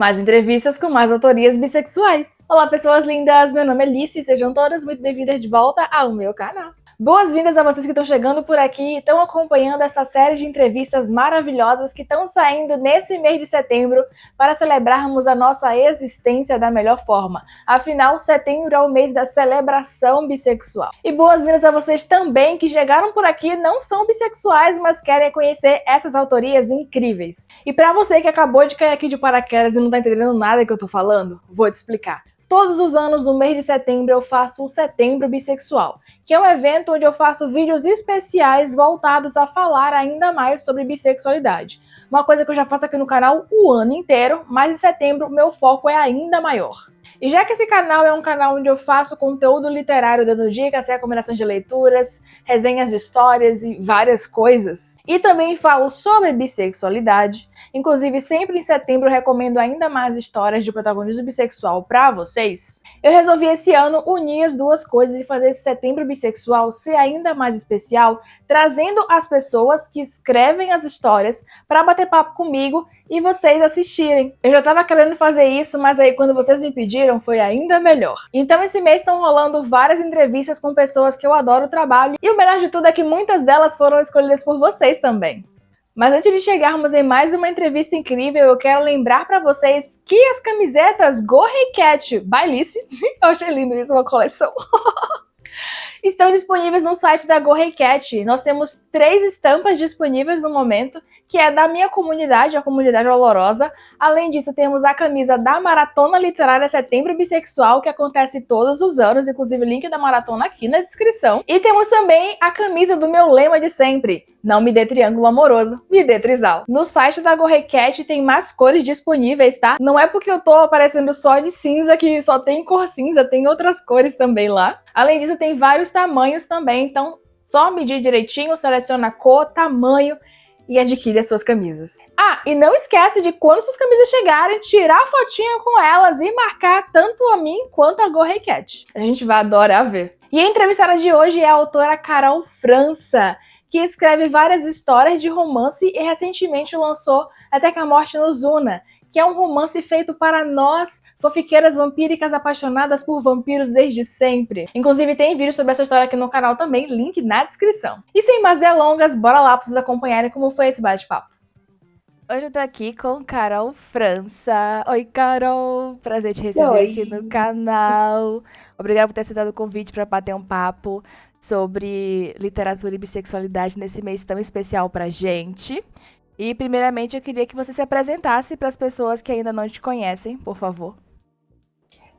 Mais entrevistas com mais autorias bissexuais. Olá, pessoas lindas! Meu nome é Alice e sejam todas muito bem-vindas de volta ao meu canal. Boas-vindas a vocês que estão chegando por aqui e estão acompanhando essa série de entrevistas maravilhosas que estão saindo nesse mês de setembro para celebrarmos a nossa existência da melhor forma. Afinal, setembro é o mês da celebração bissexual. E boas-vindas a vocês também que chegaram por aqui e não são bissexuais, mas querem conhecer essas autorias incríveis. E para você que acabou de cair aqui de paraquedas e não tá entendendo nada que eu tô falando, vou te explicar. Todos os anos, no mês de setembro, eu faço o Setembro Bissexual, que é um evento onde eu faço vídeos especiais voltados a falar ainda mais sobre bissexualidade. Uma coisa que eu já faço aqui no canal o ano inteiro, mas em setembro meu foco é ainda maior. E já que esse canal é um canal onde eu faço conteúdo literário dando dicas, recomendações de leituras, resenhas de histórias e várias coisas, e também falo sobre bissexualidade, inclusive sempre em setembro eu recomendo ainda mais histórias de protagonismo bissexual para vocês, eu resolvi esse ano unir as duas coisas e fazer esse setembro bissexual ser ainda mais especial, trazendo as pessoas que escrevem as histórias para bater papo comigo e vocês assistirem. Eu já tava querendo fazer isso, mas aí quando vocês me pediram foi ainda melhor. Então esse mês estão rolando várias entrevistas com pessoas que eu adoro o trabalho e o melhor de tudo é que muitas delas foram escolhidas por vocês também. Mas antes de chegarmos em mais uma entrevista incrível, eu quero lembrar para vocês que as camisetas Go Hey Cat by Alice, eu achei lindo isso, uma coleção, estão disponíveis no site da Go Hey Cat. Nós temos 3 estampas disponíveis no momento, que é da minha comunidade, a comunidade olorosa. Além disso, temos a camisa da Maratona Literária Setembro Bissexual, que acontece todos os anos, inclusive o link da maratona aqui na descrição. E temos também a camisa do meu lema de sempre: não me dê triângulo amoroso, me dê trisal. No site da Go Hey Cat tem mais cores disponíveis, tá? Não é porque eu tô aparecendo só de cinza que só tem cor cinza, tem outras cores também lá. Além disso, tem vários tamanhos também, então só medir direitinho, seleciona a cor, tamanho e adquire as suas camisas. Ah, e não esquece de quando suas camisas chegarem, tirar a fotinha com elas e marcar tanto a mim quanto a Go Hey Cat. A gente vai adorar ver. E a entrevistada de hoje é a autora Carol França, que escreve várias histórias de romance e recentemente lançou Até que a Morte nos Una, que é um romance feito para nós, fofiqueiras vampíricas apaixonadas por vampiros desde sempre. Inclusive tem vídeo sobre essa história aqui no canal também, link na descrição. E sem mais delongas, bora lá para vocês acompanharem como foi esse bate-papo. Hoje eu tô aqui com Carol França. Oi, Carol! Prazer te receber aqui no canal. Obrigada por ter aceitado o convite para bater um papo sobre literatura e bissexualidade nesse mês tão especial pra gente. E, primeiramente, eu queria que você se apresentasse para as pessoas que ainda não te conhecem, por favor.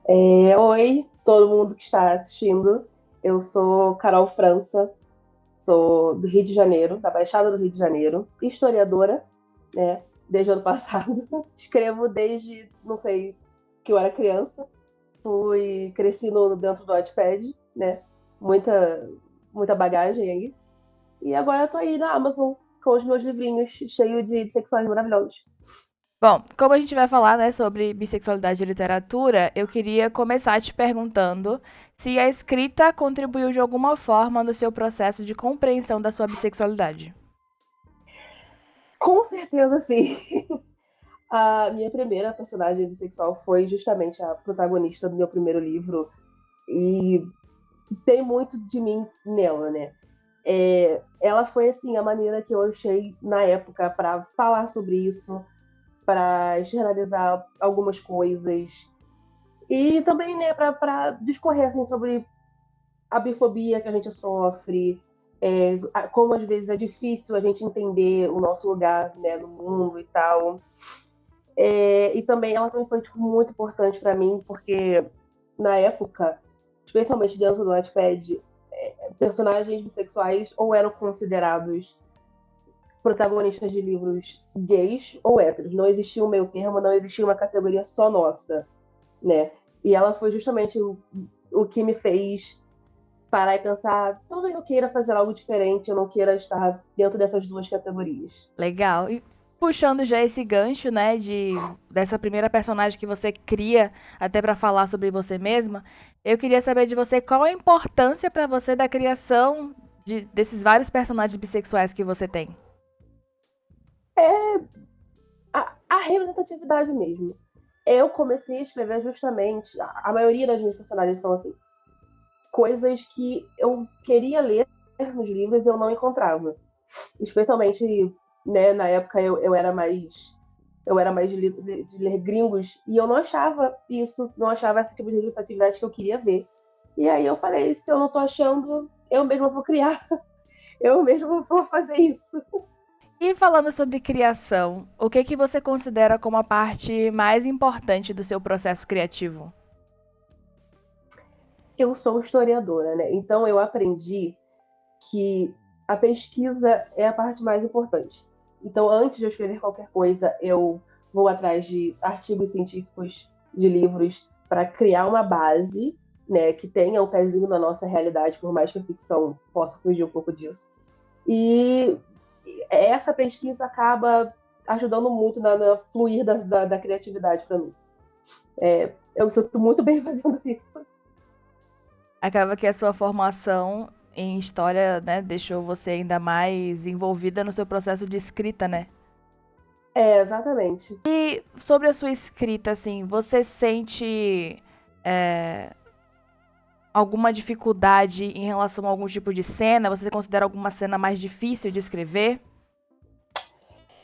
Oi, todo mundo que está assistindo. Eu sou Carol França, sou do Rio de Janeiro, da Baixada do Rio de Janeiro, historiadora, né, desde o ano passado. Escrevo desde, não sei, que eu era criança. Cresci dentro do Wattpad, né, muita bagagem aí. E agora eu tô aí na Amazon com os meus livrinhos cheios de bissexuais maravilhosos. Bom, como a gente vai falar, né, sobre bissexualidade e literatura, eu queria começar te perguntando se a escrita contribuiu de alguma forma no seu processo de compreensão da sua bissexualidade. Com certeza, sim. A minha primeira personagem bissexual foi justamente a protagonista do meu primeiro livro. E tem muito de mim nela, né? Ela foi, assim, a maneira que eu achei na época para falar sobre isso, para externalizar algumas coisas. E também, né, para discorrer, assim, sobre a bifobia que a gente sofre, como às vezes é difícil a gente entender o nosso lugar, né, no mundo e tal. E também ela também foi tipo, muito importante para mim, porque na época, especialmente dentro do Wattpad, personagens bissexuais ou eram considerados protagonistas de livros gays ou héteros. Não existia um meio termo, não existia uma categoria só nossa, né? E ela foi justamente o que me fez parar e pensar, talvez eu queira fazer algo diferente, eu não queira estar dentro dessas duas categorias. Legal. E puxando já esse gancho, né, dessa primeira personagem que você cria até para falar sobre você mesma, eu queria saber de você qual a importância para você da criação desses vários personagens bissexuais que você tem. A representatividade mesmo. eu comecei a escrever justamente. A maioria das minhas personagens são assim. Coisas que eu queria ler nos livros e eu não encontrava. Especialmente, né, na época eu era mais. Eu era mais de ler gringos e eu não achava isso, não achava esse tipo de representatividade que eu queria ver. E aí eu falei, se eu não tô achando, eu mesma vou criar. Eu mesma vou fazer isso. E falando sobre criação, o que que você considera como a parte mais importante do seu processo criativo? Eu sou historiadora, né? Então eu aprendi que a pesquisa é a parte mais importante. Então, antes de eu escrever qualquer coisa, eu vou atrás de artigos científicos, de livros, para criar uma base, né, que tenha um pezinho na nossa realidade, por mais que a ficção possa fugir um pouco disso. E essa pesquisa acaba ajudando muito na fluir da criatividade para mim. Eu me sinto muito bem fazendo isso. Acaba que a sua formação em história, né, deixou você ainda mais envolvida no seu processo de escrita, né? Exatamente. E sobre a sua escrita, assim, você sente é, alguma dificuldade em relação a algum tipo de cena? Você considera alguma cena mais difícil de escrever?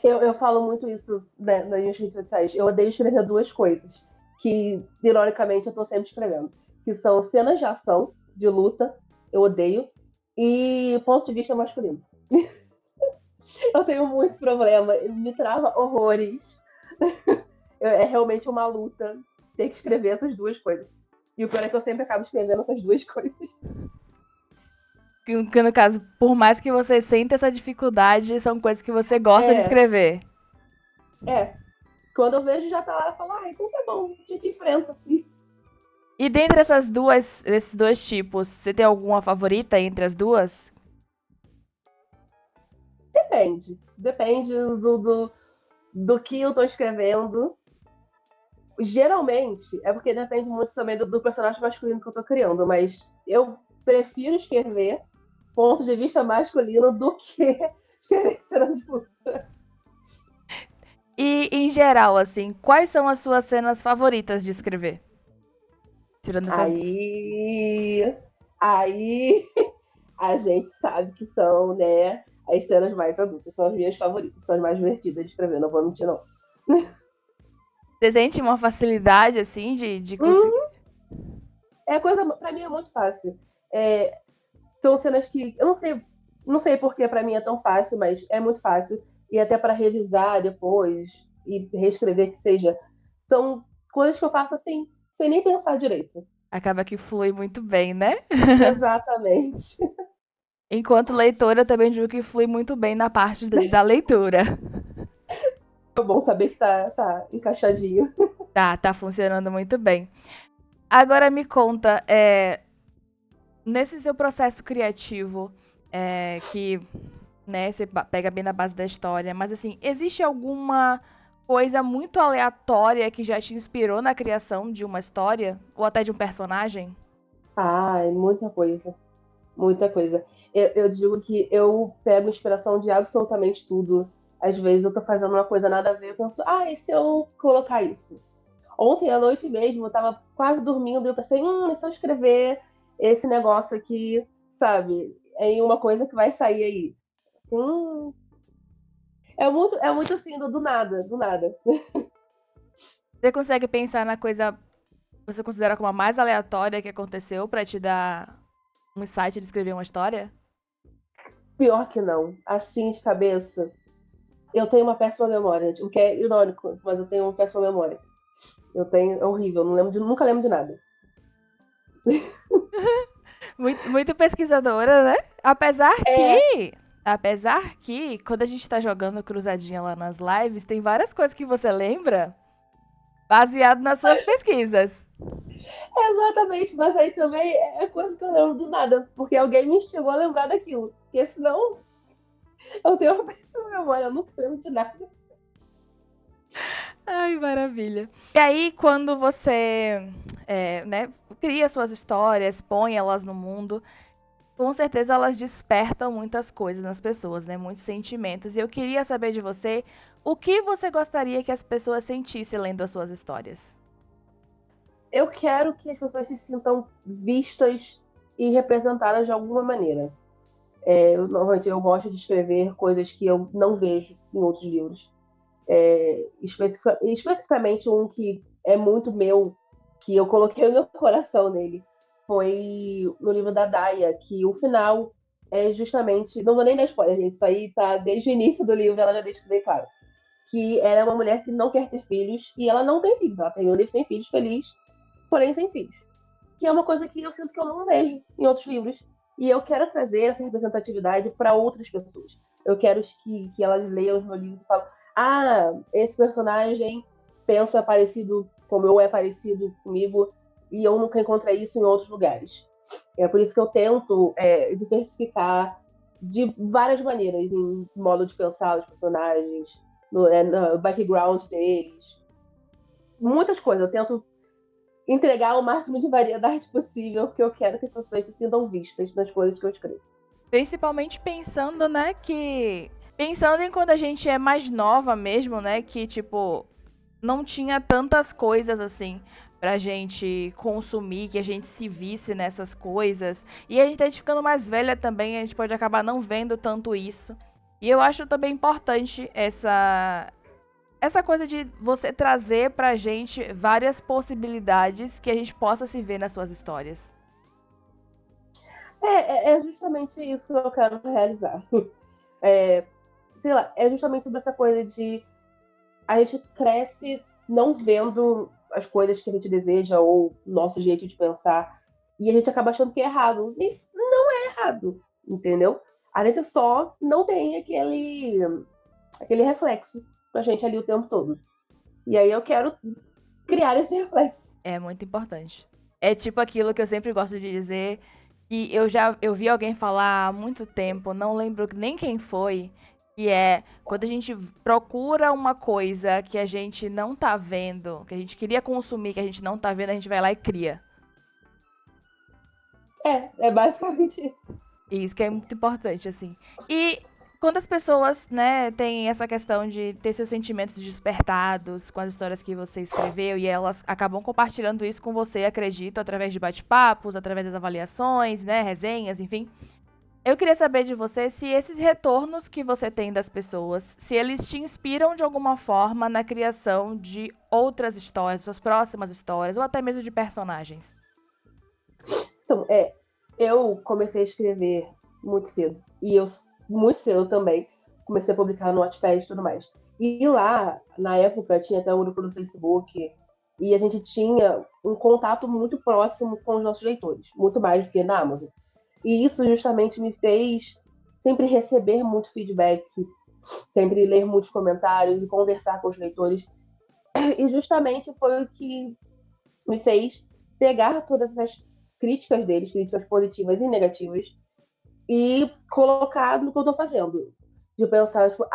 Eu falo muito isso, né, nas minhas redes sociais. Eu odeio escrever duas coisas, que, ironicamente, eu tô sempre escrevendo. Que são cenas de ação, de luta, eu odeio, e ponto de vista masculino. Eu tenho muito problema, me trava horrores. É realmente uma luta ter que escrever essas duas coisas. E o pior é que eu sempre acabo escrevendo essas duas coisas. Que no caso, por mais que você sinta essa dificuldade, são coisas que você gosta de É, escrever. é. Quando eu vejo já tá lá, eu falo, então tá bom, a gente enfrenta. E dentre esses dois tipos, você tem alguma favorita entre as duas? Depende. Depende do que eu tô escrevendo. Geralmente, é porque depende muito também do personagem masculino que eu tô criando, mas eu prefiro escrever ponto de vista masculino do que escrever cena de luta. E, em geral, assim, quais são as suas cenas favoritas de escrever? Tirando essas duas. Aí. Aí. A gente sabe que são, né? As cenas mais adultas são as minhas favoritas, são as mais divertidas de escrever, não vou mentir, não. Você sente uma facilidade, assim, de conseguir. Hum, coisa, pra mim é muito fácil. É, são cenas que eu não sei porque pra mim é tão fácil, mas é muito fácil e até para revisar depois e reescrever que seja, são coisas que eu faço assim, sem nem pensar direito. Acaba que flui muito bem, né? Exatamente. Enquanto leitora, eu também digo que flui muito bem na parte da leitura. É bom saber que tá encaixadinho. Tá funcionando muito bem. Agora me conta, nesse seu processo criativo, que, né, você pega bem na base da história, mas assim, existe alguma coisa muito aleatória que já te inspirou na criação de uma história? Ou até de um personagem? Ai, muita coisa. Muita coisa. Eu digo que eu pego inspiração de absolutamente tudo. Às vezes eu tô fazendo uma coisa nada a ver, eu penso, e se eu colocar isso? Ontem à noite mesmo, eu tava quase dormindo e eu pensei, e se eu escrever esse negócio aqui, sabe? Em uma coisa que vai sair aí. Hum, é muito assim, do nada, do nada. Você consegue pensar na coisa que você considera como a mais aleatória que aconteceu pra te dar um insight de escrever uma história? Pior que não. Assim, de cabeça, eu tenho uma péssima memória, o que é irônico, mas eu tenho uma péssima memória. É horrível, nunca lembro de nada. Muito, muito pesquisadora, né? É, Apesar que, quando a gente tá jogando cruzadinha lá nas lives, tem várias coisas que você lembra baseado nas suas pesquisas. exatamente, mas aí também é coisa que eu lembro do nada, porque alguém me instigou a lembrar daquilo. Porque senão eu tenho uma péssima memória, eu nunca lembro de nada. Ai, maravilha. E aí, quando você, né, cria suas histórias, põe elas no mundo, com certeza elas despertam muitas coisas nas pessoas, né? Muitos sentimentos. E eu queria saber de você O que você gostaria que as pessoas sentissem lendo as suas histórias? Eu quero que as pessoas se sintam vistas e representadas de alguma maneira. Normalmente eu gosto de escrever coisas que eu não vejo em outros livros. Especificamente um que é muito meu, que eu coloquei o meu coração nele, foi no livro da Daya, que o final é justamente. Não vou nem dar spoiler, gente. Isso aí tá desde o início do livro, ela já deixa isso bem claro. Que ela é uma mulher que não quer ter filhos e ela não tem filhos. Ela termina o livro sem filhos, feliz, porém sem filhos. Que é uma coisa que eu sinto que eu não vejo em outros livros. E eu quero trazer essa representatividade para outras pessoas. Eu quero que elas leiam os meus livros e falem: ah, esse personagem pensa parecido como eu, é parecido comigo, e eu nunca encontrei isso em outros lugares. É por isso que eu tento diversificar de várias maneiras, em modo de pensar os personagens, no background deles. Muitas coisas. Eu tento entregar o máximo de variedade possível, porque eu quero que as pessoas se sintam vistas nas coisas que eu escrevo. Principalmente pensando, né, que... Pensando em quando a gente é mais nova mesmo, né, que, tipo, não tinha tantas coisas, assim, pra gente consumir, que a gente se visse nessas coisas. E a gente tá ficando mais velha também, a gente pode acabar não vendo tanto isso. E eu acho também importante essa coisa de você trazer pra gente várias possibilidades que a gente possa se ver nas suas histórias. É justamente isso que eu quero realizar. É, sei lá, é justamente sobre essa coisa de a gente cresce não vendo as coisas que a gente deseja ou nosso jeito de pensar e a gente acaba achando que é errado. E não é errado, entendeu? A gente só não tem aquele reflexo com a gente ali o tempo todo. E aí eu quero criar esse reflexo. É muito importante. É tipo aquilo que eu sempre gosto de dizer, que eu vi alguém falar há muito tempo, não lembro nem quem foi, que é quando a gente procura uma coisa que a gente não tá vendo, que a gente queria consumir, que a gente não tá vendo, a gente vai lá e cria. É basicamente isso. E isso que é muito importante, assim. E quando as pessoas, né, têm essa questão de ter seus sentimentos despertados com as histórias que você escreveu e elas acabam compartilhando isso com você, acredito, através de bate-papos, através das avaliações, né, resenhas, enfim. Eu queria saber de você se esses retornos que você tem das pessoas, se eles te inspiram de alguma forma na criação de outras histórias, suas próximas histórias, ou até mesmo de personagens. Então, eu comecei a escrever muito cedo. E eu, muito cedo também, comecei a publicar no Wattpad e tudo mais. E lá, na época, tinha até um grupo no Facebook. E a gente tinha um contato muito próximo com os nossos leitores. Muito mais do que na Amazon. E isso justamente me fez sempre receber muito feedback. Sempre ler muitos comentários e conversar com os leitores. E justamente foi o que me fez pegar todas essas críticas deles, críticas positivas e negativas, e colocar no que eu tô fazendo. De pensar, tipo,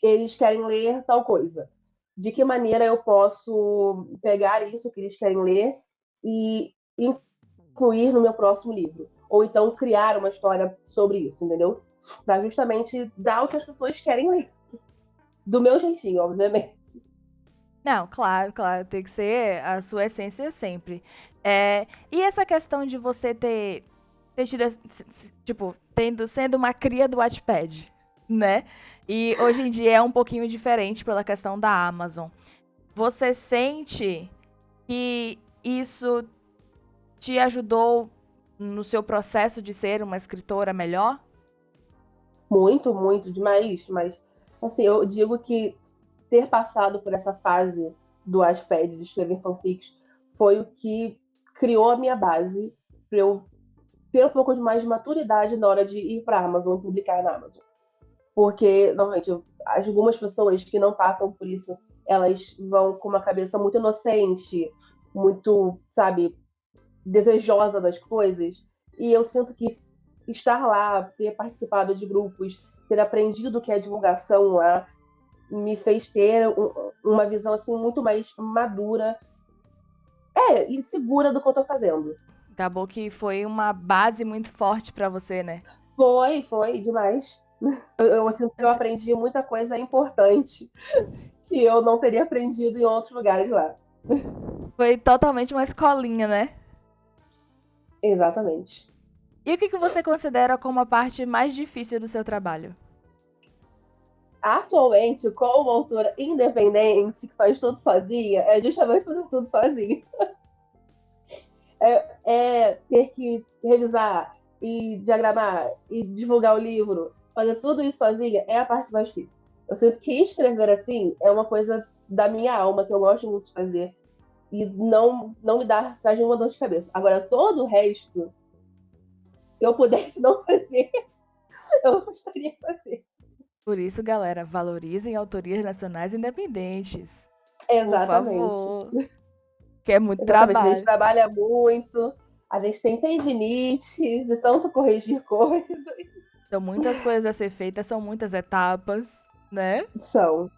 eles querem ler tal coisa. De que maneira eu posso pegar isso que eles querem ler e incluir no meu próximo livro? Ou então criar uma história sobre isso, entendeu? Pra justamente dar o que as pessoas querem ler. Do meu jeitinho, obviamente. Não, claro, claro, tem que ser a sua essência sempre. E essa questão de você ter tido, tipo, sendo uma cria do Wattpad, né? E hoje em dia é um pouquinho diferente pela questão da Amazon. Você sente que isso te ajudou no seu processo de ser uma escritora melhor? Muito, muito, demais. Mas, assim, eu digo que ter passado por essa fase do Wattpad, de escrever fanfics, foi o que criou a minha base para eu ter um pouco de mais de maturidade na hora de ir para a Amazon e publicar na Amazon. Porque, normalmente, algumas pessoas que não passam por isso, elas vão com uma cabeça muito inocente, muito, sabe, desejosa das coisas. E eu sinto que estar lá, ter participado de grupos, ter aprendido o que é divulgação lá, me fez ter uma visão assim muito mais madura, e segura do que eu tô fazendo. Acabou que foi uma base muito forte pra você, né? Foi demais. Eu sinto que eu Assim, aprendi muita coisa importante que eu não teria aprendido em outros lugares lá. foi totalmente uma escolinha, né? Exatamente. E o que que você considera como a parte mais difícil do seu trabalho? Atualmente, como autora independente que faz tudo sozinha, é justamente fazer tudo sozinha. É ter que revisar e diagramar e divulgar o livro, fazer tudo isso sozinha é a parte mais difícil. Eu sinto que escrever assim é uma coisa da minha alma que eu gosto muito de fazer e não me dá traz nenhuma dor de cabeça. Agora, todo o resto, se eu pudesse não fazer, eu gostaria de fazer. Por isso, galera, valorizem autorias nacionais independentes. Por Exatamente. favor. Que é muito Exatamente. A gente trabalho. trabalha muito, a gente tem tendinite de tanto corrigir coisas. São muitas coisas a ser feitas, são muitas etapas, né? São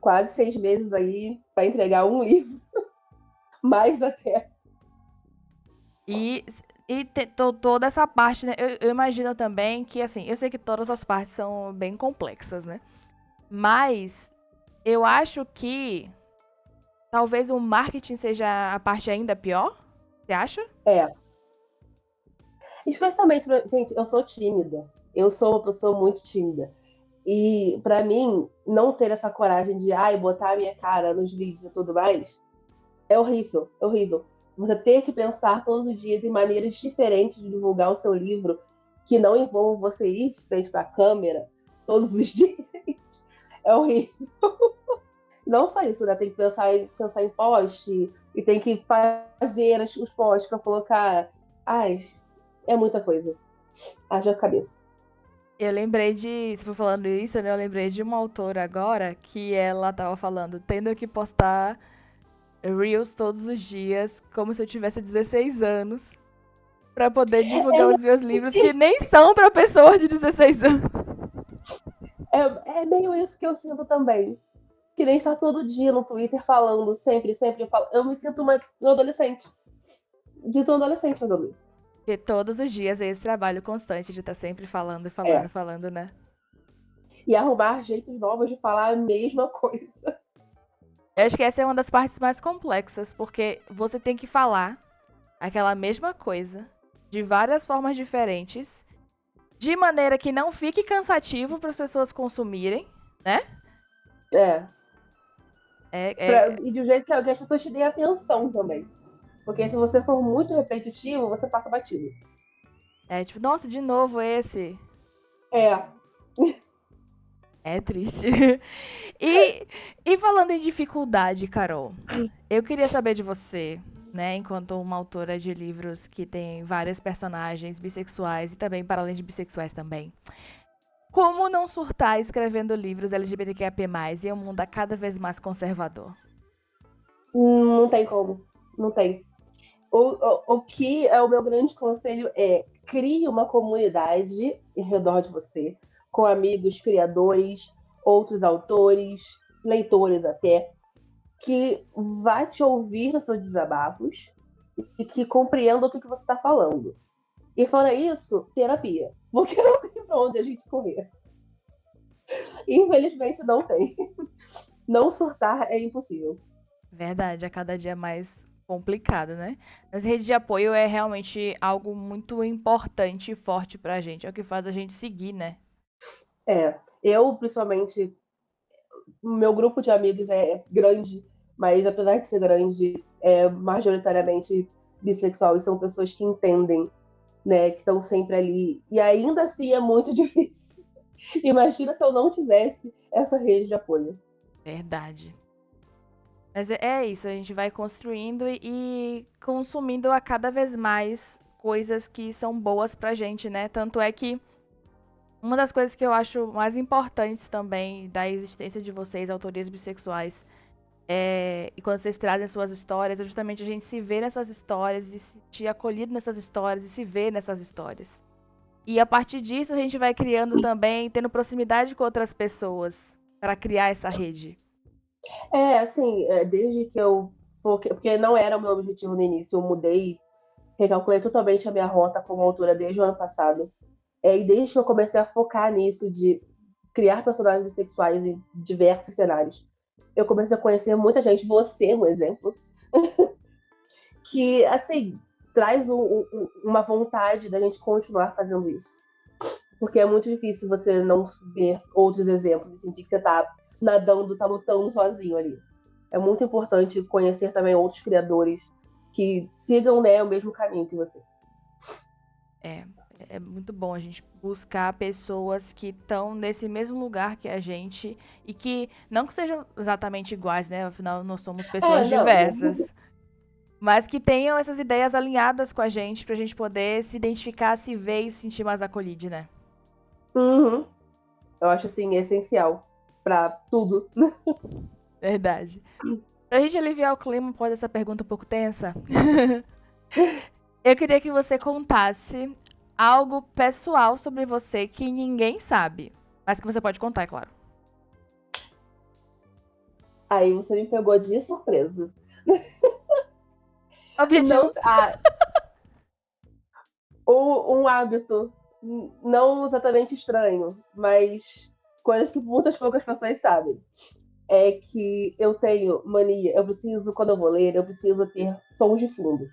quase 6 meses aí para entregar um livro, mais até. E, toda essa parte, né? Eu imagino também que, assim, eu sei que todas as partes são bem complexas, né? Mas eu acho que talvez o marketing seja a parte ainda pior. Você acha? É. Especialmente, gente, eu sou tímida. Eu sou uma pessoa muito tímida. E para mim, não ter essa coragem de botar a minha cara nos vídeos e tudo mais, é horrível, é horrível. Você ter que pensar todos os dias em maneiras diferentes de divulgar o seu livro que não envolvam você ir de frente para a câmera todos os dias. É horrível. Não só isso, né? Tem que pensar em post e tem que fazer os posts para colocar. Ai, é muita coisa. Haja cabeça. Eu lembrei de. Se for falando isso, né? Eu lembrei de uma autora agora que ela tava falando, tendo que postar Reels todos os dias, como se eu tivesse 16 anos, pra poder divulgar os meus livros, que nem são pra pessoas de 16 anos. É meio isso que eu sinto também. Que nem estar todo dia no Twitter falando, sempre, sempre. Eu me sinto uma adolescente. De tão adolescente fazendo isso. Porque todos os dias é esse trabalho constante de estar sempre falando, falando, É. falando, né? E arrumar jeitos novos de falar a mesma coisa. Eu acho que essa é uma das partes mais complexas, porque você tem que falar aquela mesma coisa de várias formas diferentes, de maneira que não fique cansativo para as pessoas consumirem, né? É. É, E de um jeito que as pessoas te deem atenção também. Porque se você for muito repetitivo, você passa batido. é tipo, nossa, de novo esse. É. É triste. E falando em dificuldade, Carol, eu queria saber de você, né, enquanto uma autora de livros que tem várias personagens bissexuais e também para além de bissexuais também. Como não surtar escrevendo livros LGBTQIA+, em um mundo cada vez mais conservador? Não tem como. Não tem. O que é o meu grande conselho é crie uma comunidade em redor de você, com amigos, criadores, outros autores, leitores até, que vai te ouvir nos seus desabafos e que compreenda o que você está falando. E fora isso, terapia. Porque não tem pra onde a gente correr. Infelizmente não tem. Não surtar é impossível. Verdade, a cada dia mais complicado, né? Mas rede de apoio é realmente algo muito importante e forte pra gente. É o que faz a gente seguir, né? Eu, principalmente, o meu grupo de amigos é grande, mas apesar de ser grande, é majoritariamente bissexual e são pessoas que entendem, né, que estão sempre ali. E ainda assim é muito difícil. Imagina se eu não tivesse essa rede de apoio. Verdade. Mas é isso, a gente vai construindo e consumindo a cada vez mais coisas que são boas pra gente, né? Tanto é que uma das coisas que eu acho mais importantes também da existência de vocês, autorias bissexuais, e quando vocês trazem suas histórias, é justamente a gente se ver nessas histórias e se sentir acolhido nessas histórias e se ver nessas histórias. E a partir disso a gente vai criando também, tendo proximidade com outras pessoas para criar essa rede. Assim, desde que eu. Porque não era o meu objetivo no início, eu mudei, recalculei totalmente a minha rota como autora desde o ano passado. E desde que eu comecei a focar nisso, de criar personagens bissexuais em diversos cenários, eu comecei a conhecer muita gente, você, um exemplo, que, assim, traz uma vontade da gente continuar fazendo isso. Porque é muito difícil você não ver outros exemplos e sentir que você tá nadando, tá lutando sozinho ali. É muito importante conhecer também outros criadores que sigam, né, o mesmo caminho que você. É muito bom a gente buscar pessoas que estão nesse mesmo lugar que a gente e que não que sejam exatamente iguais, né? Afinal, nós somos pessoas Não. diversas. Mas que tenham essas ideias alinhadas com a gente pra gente poder se identificar, se ver e se sentir mais acolhido, né? Uhum. Eu acho, assim, essencial pra tudo. Verdade. Pra gente aliviar o clima após essa pergunta um pouco tensa, eu queria que você contasse algo pessoal sobre você que ninguém sabe. Mas que você pode contar, é claro. Aí você me pegou de surpresa. Objetivo. Não, um hábito não exatamente estranho, mas coisas que muitas poucas pessoas sabem. É que eu tenho mania, eu preciso, quando eu vou ler, eu preciso ter sons de fundo.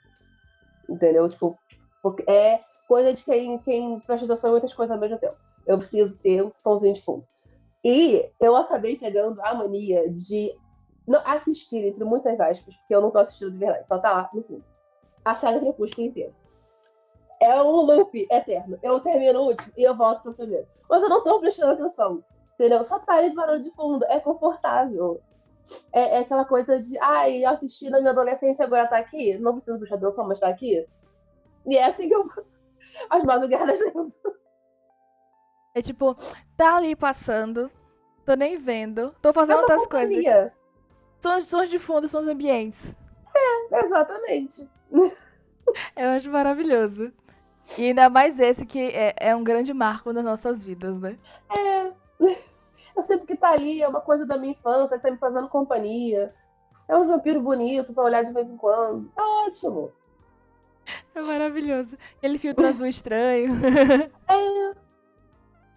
Entendeu? Tipo, porque é coisa de quem presta atenção em muitas coisas ao mesmo tempo. Eu preciso ter um somzinho de fundo. E eu acabei pegando a mania de não assistir, entre muitas aspas, porque eu não tô assistindo de verdade, só tá lá no fundo. A saga Crepúsculo inteira. É um loop eterno. Eu termino o último e eu volto pro primeiro. Mas eu não tô prestando atenção. Entendeu? Só tá ali de barulho de fundo. É confortável. É aquela coisa de, ai, eu assisti na minha adolescência, agora tá aqui. Não preciso prestar atenção, mas tá aqui. E é assim que eu faço as madrugadas lendo. É tipo, tá ali passando, tô nem vendo, tô É fazendo uma outras coisas aqui. companhia. Sons de fundo, sons ambientes. Exatamente. Eu acho maravilhoso. E ainda mais esse que é um grande marco nas nossas vidas, né? É. Eu sinto que tá ali, é uma coisa da minha infância, que tá me fazendo companhia. É um vampiro bonito pra olhar de vez em quando. Tá ótimo. É maravilhoso. Aquele filtro azul estranho. É.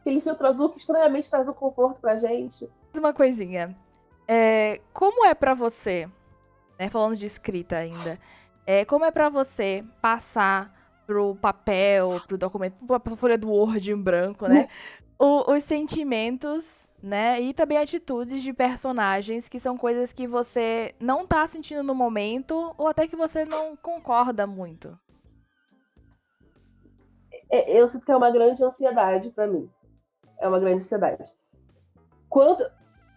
Aquele filtro azul que estranhamente traz um conforto pra gente. Uma coisinha. Como é pra você, né, falando de escrita ainda, como é pra você passar pro papel, pro documento, pra folha do Word em branco, né? Os sentimentos, né? E também atitudes de personagens que são coisas que você não tá sentindo no momento ou até que você não concorda muito. Eu sinto que é uma grande ansiedade pra mim. É uma grande ansiedade. Quando,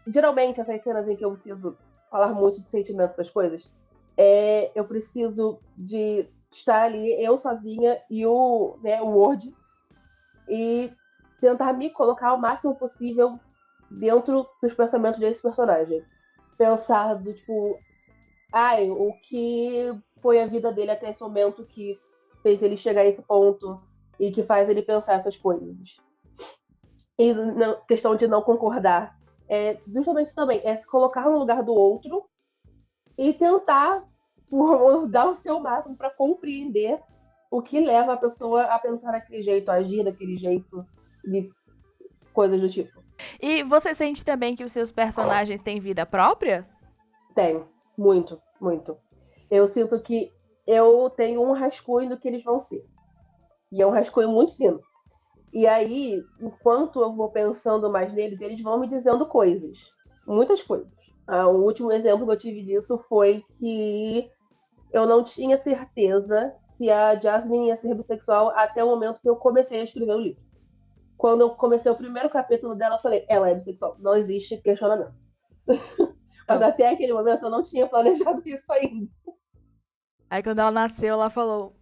geralmente, essas cenas em que eu preciso falar muito de sentimentos das coisas, eu preciso de estar ali, eu sozinha e o Word, e tentar me colocar o máximo possível dentro dos pensamentos desse personagem. Pensar do tipo, ai, o que foi a vida dele até esse momento que fez ele chegar a esse ponto e que faz ele pensar essas coisas. E na questão de não concordar, justamente também, é se colocar no lugar do outro e tentar dar o seu máximo para compreender o que leva a pessoa a pensar daquele jeito, a agir daquele jeito, e coisas do tipo. E você sente também que os seus personagens têm vida própria? Tem, muito, muito. Eu sinto que eu tenho um rascunho do que eles vão ser. E é um rascunho muito fino. E aí, enquanto eu vou pensando mais neles, eles vão me dizendo coisas. Muitas coisas. O último exemplo que eu tive disso foi que eu não tinha certeza se a Jasmine ia ser bissexual até o momento que eu comecei a escrever o livro. Quando eu comecei o primeiro capítulo dela, eu falei, ela é bissexual. Não existe questionamento. Mas Não. até aquele momento eu não tinha planejado isso ainda. Aí quando ela nasceu, ela falou: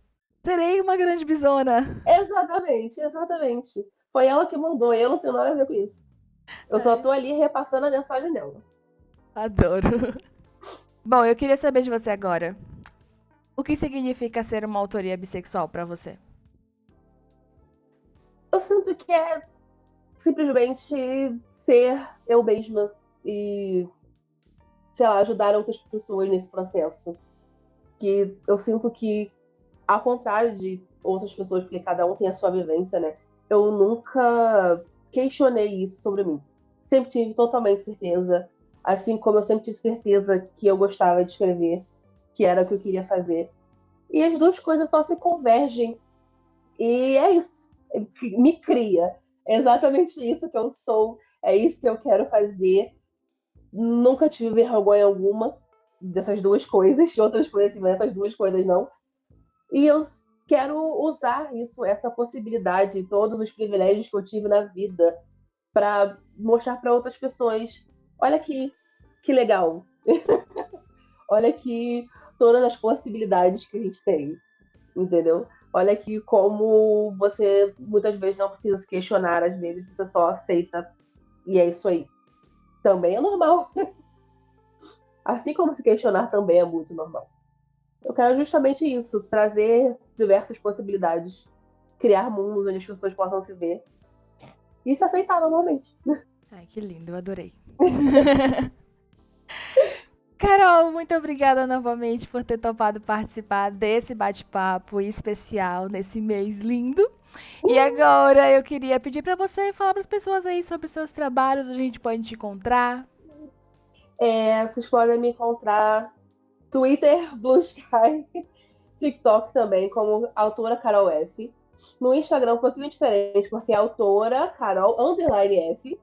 serei uma grande bisona. Exatamente, exatamente. Foi ela que mandou, eu não tenho nada a ver com isso. Eu só tô ali repassando a mensagem dela. Adoro. Bom, eu queria saber de você agora. O que significa ser uma autoria bissexual pra você? Eu sinto que é simplesmente ser eu mesma e, sei lá, ajudar outras pessoas nesse processo. Que eu sinto que, ao contrário de outras pessoas, porque cada um tem a sua vivência, né? eu nunca questionei isso sobre mim. Sempre tive totalmente certeza, assim como eu sempre tive certeza que eu gostava de escrever, que era o que eu queria fazer. E as duas coisas só se convergem. E é isso. Me cria. É exatamente isso que eu sou. É isso que eu quero fazer. Nunca tive vergonha alguma dessas duas coisas, de outras coisas assim, mas essas duas coisas não. E eu quero usar isso, essa possibilidade, todos os privilégios que eu tive na vida, para mostrar para outras pessoas. Olha que legal. Olha aqui todas as possibilidades que a gente tem, entendeu? Olha aqui como você muitas vezes não precisa se questionar, às vezes você só aceita e é isso aí. Também é normal. Assim como se questionar também é muito normal. Eu quero justamente isso, trazer diversas possibilidades, criar mundos onde as pessoas possam se ver e se aceitar normalmente. Ai, que lindo, eu adorei. Carol, muito obrigada novamente por ter topado participar desse bate-papo especial nesse mês lindo. E agora eu queria pedir para você falar para as pessoas aí sobre os seus trabalhos, onde a gente pode te encontrar. Vocês podem me encontrar Twitter, Blue Sky, TikTok também, como autora Carol F. No Instagram um pouquinho diferente, porque é autora Carol _F.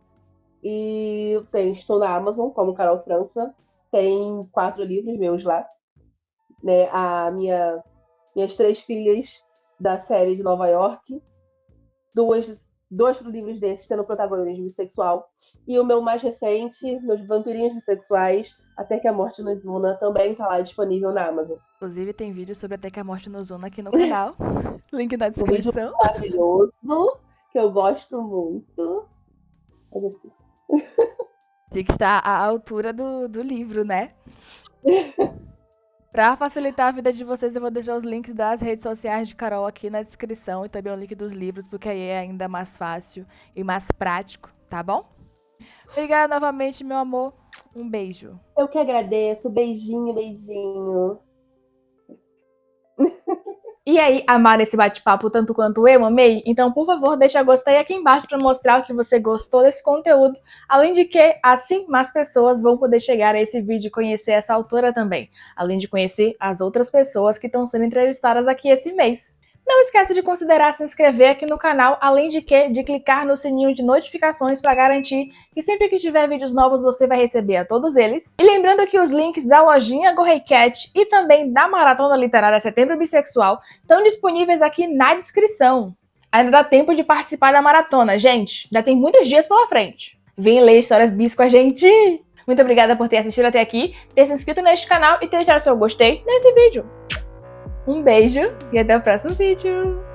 E estou na Amazon como Carol França. Tem 4 livros meus lá. Né? Minhas 3 filhas da série de Nova York. Dois livros desses tendo protagonismo bissexual. E o meu mais recente, meus vampirinhos bissexuais, Até que a Morte nos Una, também está lá disponível na Amazon. Inclusive tem vídeo sobre Até que a Morte nos Una aqui no canal. Link na Um vídeo descrição. maravilhoso, que eu gosto muito. Mas assim. Tem que estar à altura do livro, né? Pra facilitar a vida de vocês, eu vou deixar os links das redes sociais de Carol aqui na descrição e também o link dos livros, porque aí é ainda mais fácil e mais prático, tá bom? Obrigada novamente, meu amor. Um beijo. Eu que agradeço. Beijinho, beijinho. E aí, amaram esse bate-papo tanto quanto eu amei? Então, por favor, deixa gostei aqui embaixo para mostrar que você gostou desse conteúdo. Além de que, assim, mais pessoas vão poder chegar a esse vídeo e conhecer essa autora também. Além de conhecer as outras pessoas que estão sendo entrevistadas aqui esse mês. Não esquece de considerar se inscrever aqui no canal, além de clicar no sininho de notificações para garantir que sempre que tiver vídeos novos você vai receber a todos eles. E lembrando que os links da lojinha Go Hey Cat e também da Maratona Literária Setembro Bissexual estão disponíveis aqui na descrição. Ainda dá tempo de participar da maratona, gente. Já tem muitos dias pela frente. Vem ler histórias bis com a gente! Muito obrigada por ter assistido até aqui, ter se inscrito neste canal e ter deixado seu gostei nesse vídeo. Um beijo e até o próximo vídeo!